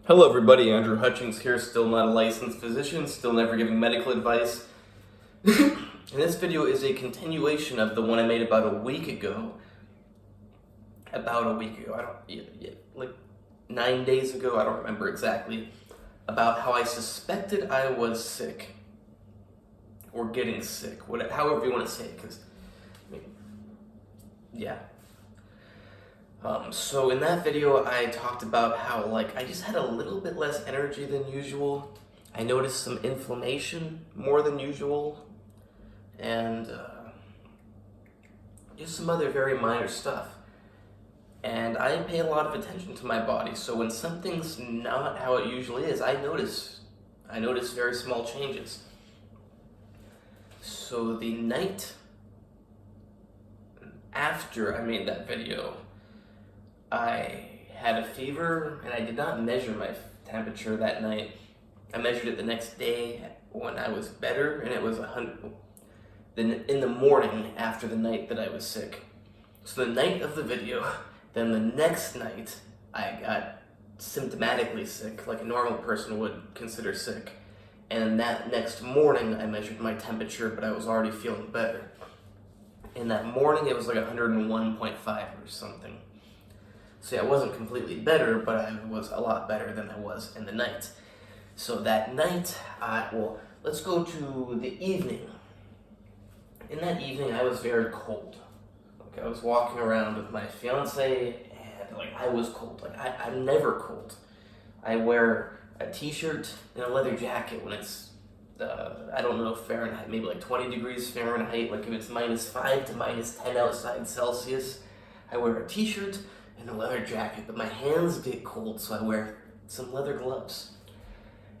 Hello everybody, Andrew Hutchings here, still not a licensed physician, still never giving medical advice. And this video is a continuation of the one I made about a week ago. Like 9 days ago, I don't remember exactly, about how I suspected I was sick. Or getting sick, however you want to say it, because, yeah. So in that video, I talked about how, I just had a little bit less energy than usual. I noticed some inflammation more than usual, and just some other very minor stuff. And I pay a lot of attention to my body, so when something's not how it usually is, I notice very small changes. So the night after I made that video, I had a fever, and I did not measure my temperature that night. I measured it the next day when I was better, and it was 100. Then in the morning after the night that I was sick. So the night of the video, then the next night, I got symptomatically sick, like a normal person would consider sick. And that next morning, I measured my temperature, but I was already feeling better. In that morning, it was like 101.5 or something. So yeah, I wasn't completely better, but I was a lot better than I was in the night. So that night, let's go to the evening. In that evening, I was very cold. I was walking around with my fiance, and I was cold. I'm never cold. I wear a t-shirt and a leather jacket when it's, I don't know, Fahrenheit, maybe 20 degrees Fahrenheit, if it's -5 to -10 outside Celsius. I wear a t-shirt and a leather jacket, but my hands get cold, so I wear some leather gloves.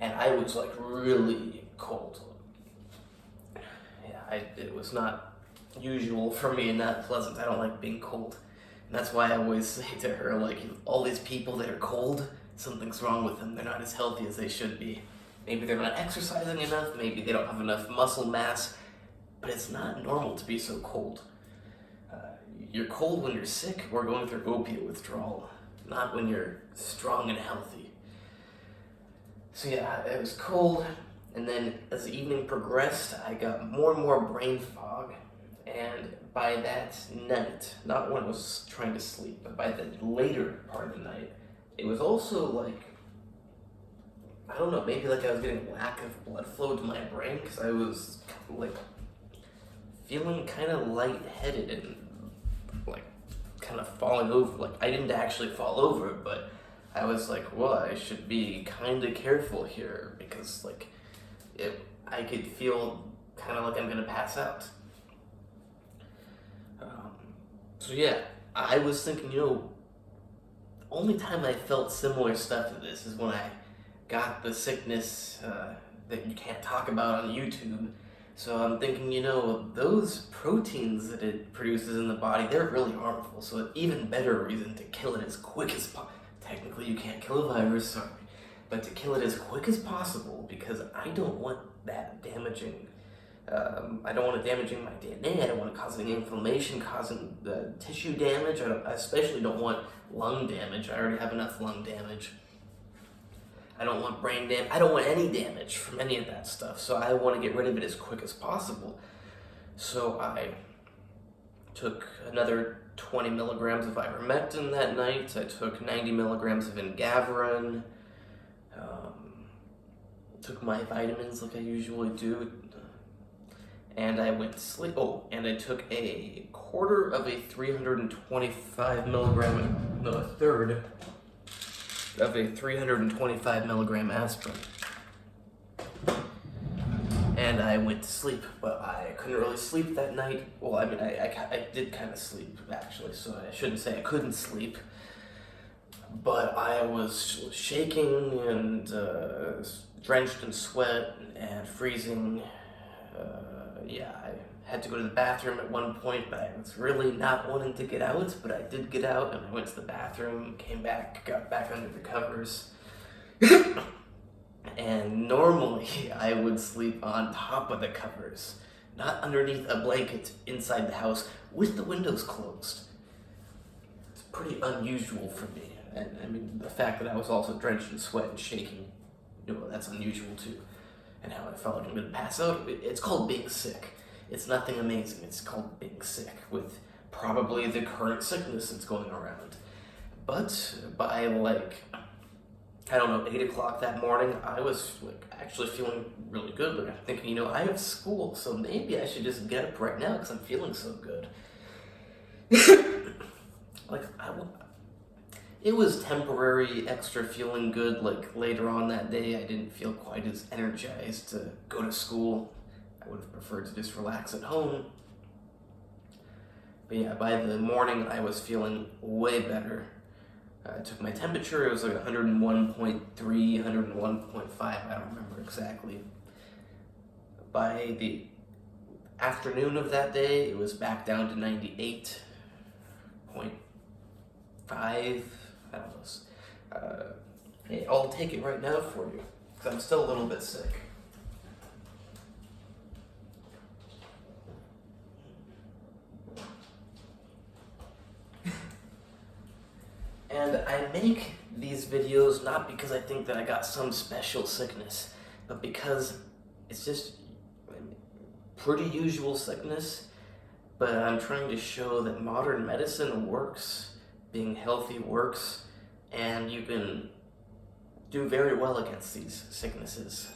And I was really cold. Yeah, it was not usual for me and not pleasant. I don't like being cold. And that's why I always say to her, all these people that are cold, something's wrong with them. They're not as healthy as they should be. Maybe they're not exercising enough, maybe they don't have enough muscle mass, but it's not normal to be so cold. You're cold when you're sick or going through opiate withdrawal, not when you're strong and healthy. So yeah, it was cold, and then as the evening progressed, I got more and more brain fog, and by that night, not when I was trying to sleep, but by the later part of the night, it was also I don't know, maybe I was getting lack of blood flow to my brain, because I was feeling kind of lightheaded and kind of falling over. I didn't actually fall over, but I was well, I should be kind of careful here, because I could feel kind of like I'm gonna pass out. So yeah, I was thinking, the only time I felt similar stuff to this is when I got the sickness that you can't talk about on YouTube. So I'm thinking, those proteins that it produces in the body, they're really harmful. So an even better reason to kill it as quick as possible. Technically, you can't kill a virus, sorry. But to kill it as quick as possible, because I don't want that damaging. I don't want it damaging my DNA. I don't want it causing inflammation, causing tissue damage. I especially don't want lung damage. I already have enough lung damage. I don't want brain damage. I don't want any damage from any of that stuff. So I want to get rid of it as quick as possible. So I took another 20 milligrams of ivermectin that night. I took 90 milligrams of Ingaverin. Took my vitamins like I usually do. And I went to sleep. Oh, and I took a quarter of a 325 milligram, no, a third of a 325 milligram aspirin. And I went to sleep, but I couldn't really sleep that night. Well, I did kind of sleep, actually, so I shouldn't say I couldn't sleep. But I was shaking and drenched in sweat and freezing. I had to go to the bathroom at one point, but I was really not wanting to get out, but I did get out, and I went to the bathroom, came back, got back under the covers. And normally I would sleep on top of the covers, not underneath a blanket inside the house with the windows closed. It's pretty unusual for me. And I mean, the fact that I was also drenched in sweat and shaking, that's unusual too. And how I felt like I'm going to pass out. It's called being sick. It's nothing amazing. It's called being sick with probably the current sickness that's going around. But by 8 o'clock that morning, I was actually feeling really good. I'm thinking, I have school, so maybe I should just get up right now because I'm feeling so good. It was temporary extra feeling good. Later on that day, I didn't feel quite as energized to go to school. I would have preferred to just relax at home. But yeah, by the morning, I was feeling way better. I took my temperature, it was 101.3, 101.5, I don't remember exactly. By the afternoon of that day, it was back down to 98.5, I don't know. Hey, I'll take it right now for you, because I'm still a little bit sick. And I make these videos not because I think that I got some special sickness, but because it's just pretty usual sickness, but I'm trying to show that modern medicine works, being healthy works, and you can do very well against these sicknesses.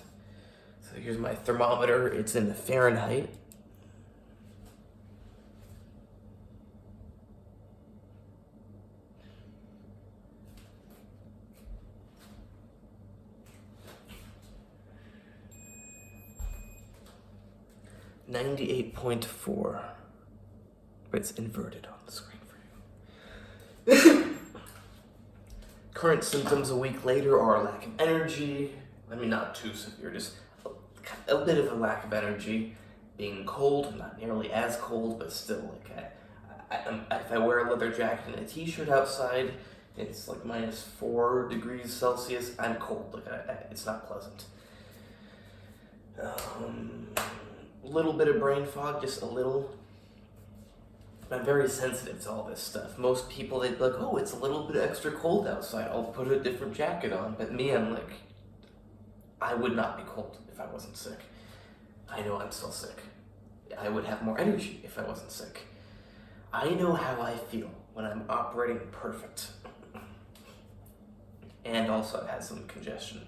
So here's my thermometer, it's in Fahrenheit. .4, but it's inverted on the screen for you. Current symptoms a week later are lack of energy. I mean, not too severe, just a bit of a lack of energy. Being cold, not nearly as cold, but still, if I wear a leather jacket and a t-shirt outside, it's -4 degrees Celsius, I'm cold. It's not pleasant. Little bit of brain fog, just a little. I'm very sensitive to all this stuff. Most people, they'd be like, oh, it's a little bit extra cold outside, I'll put a different jacket on. But me, I'm I would not be cold if I wasn't sick. I know I'm still sick. I would have more energy if I wasn't sick. I know how I feel when I'm operating perfect. And also I've had some congestion.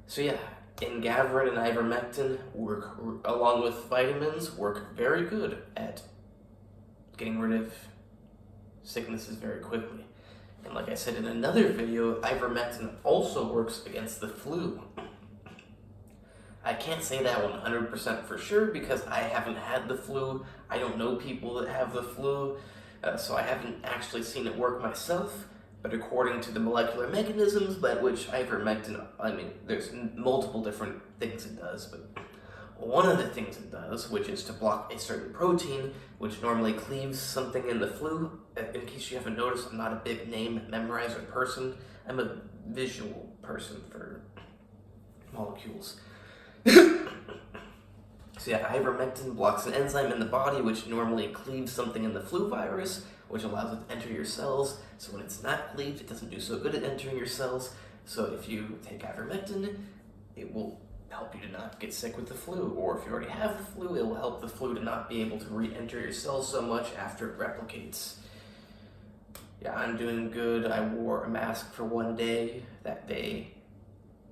So yeah, Engaverin and ivermectin work, along with vitamins, work very good at getting rid of sicknesses very quickly. And like I said in another video, ivermectin also works against the flu. I can't say that 100% for sure because I haven't had the flu. I don't know people that have the flu, so I haven't actually seen it work myself. But according to the molecular mechanisms by which ivermectin, there's multiple different things it does, but one of the things it does, which is to block a certain protein, which normally cleaves something in the flu. In case you haven't noticed, I'm not a big name memorizer person. I'm a visual person for molecules. So yeah, ivermectin blocks an enzyme in the body which normally cleaves something in the flu virus, which allows it to enter your cells. So when it's not cleaved, it doesn't do so good at entering your cells. So if you take ivermectin, it will help you to not get sick with the flu. Or if you already have the flu, it will help the flu to not be able to re-enter your cells so much after it replicates. Yeah, I'm doing good. I wore a mask for one day, that day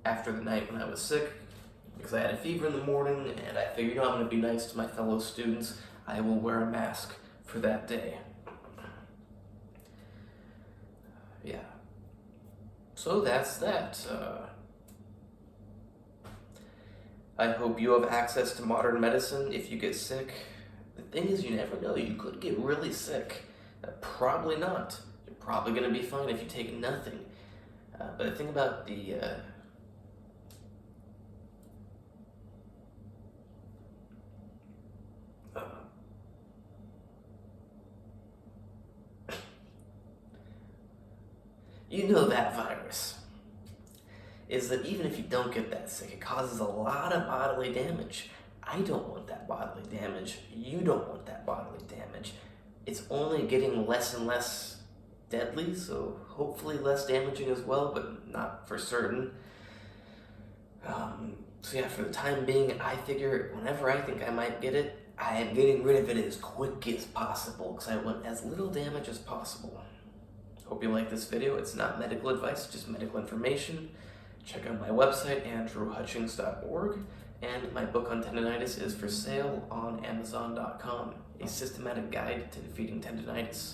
after the night when I was sick, because I had a fever in the morning, and I figured, I'm going to be nice to my fellow students. I will wear a mask for that day. Yeah. So that's that. I hope you have access to modern medicine if you get sick. The thing is, you never know. You could get really sick. Probably not. You're probably going to be fine if you take nothing. But the thing about the... you know that virus is that even if you don't get that sick, it causes a lot of bodily damage. I don't want that bodily damage. You don't want that bodily damage. It's only getting less and less deadly, so hopefully less damaging as well, but not for certain. So yeah, for the time being, I figure whenever I think I might get it, I am getting rid of it as quick as possible because I want as little damage as possible. Hope you like this video. It's not medical advice, just medical information. Check out my website, andrewhutchings.org, and my book on tendinitis is for sale on Amazon.com, A Systematic Guide to Defeating Tendinitis.